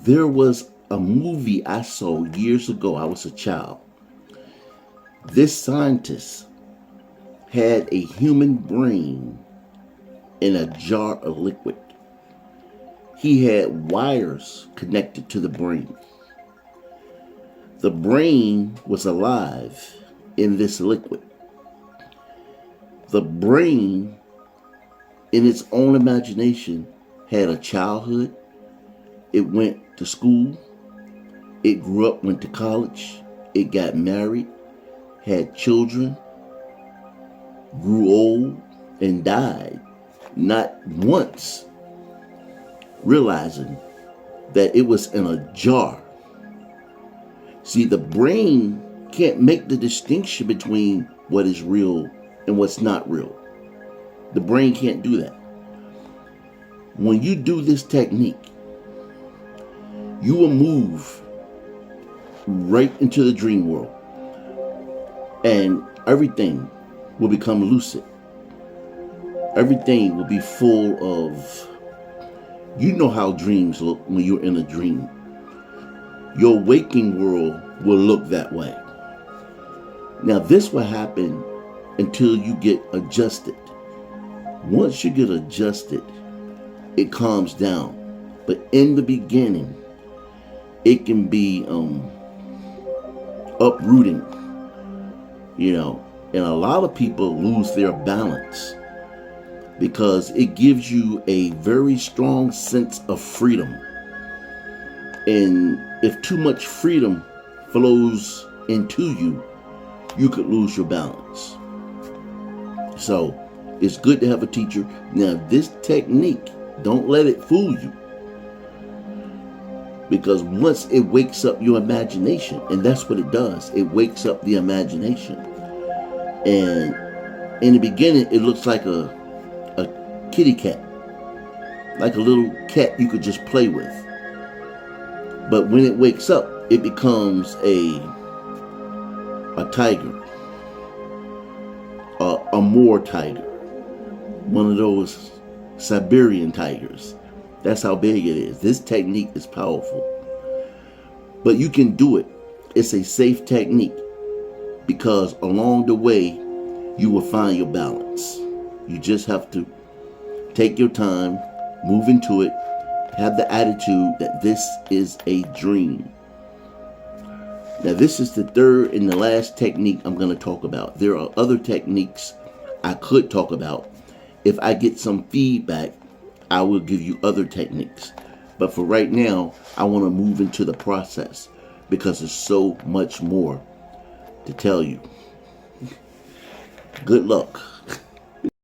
There was a movie I saw years ago. I was a child. This scientist had a human brain in a jar of liquid. He had wires connected to the brain. The brain was alive in this liquid. The brain, in its own imagination, had a childhood. It went to school. It grew up, went to college. It got married, had children, grew old, and died, not once realizing that it was in a jar. See, the brain can't make the distinction between what is real and what's not real. The brain can't do that. When you do this technique, you will move right into the dream world, and everything will become lucid. Everything will be full of, you know how dreams look when you're in a dream. Your waking world will look that way. Now, this will happen until you get adjusted. Once you get adjusted, it calms down. But in the beginning, it can be uprooting, and a lot of people lose their balance because it gives you a very strong sense of freedom. And if too much freedom flows into you, you could lose your balance. So it's good to have a teacher. Now, this technique, don't let it fool you. Because once it wakes up your imagination, and that's what it does, it wakes up the imagination. And in the beginning, it looks like a kitty cat, like a little cat you could just play with. But when it wakes up, it becomes a tiger, a Moor tiger, one of those Siberian tigers. That's how big it is. This technique is powerful. But you can do it. It's a safe technique because along the way, you will find your balance. You just have to take your time, move into it, have the attitude that this is a dream. Now, this is the third and the last technique I'm going to talk about. There are other techniques I could talk about. If I get some feedback, I will give you other techniques. But for right now, I want to move into the process because there's so much more to tell you. Good luck.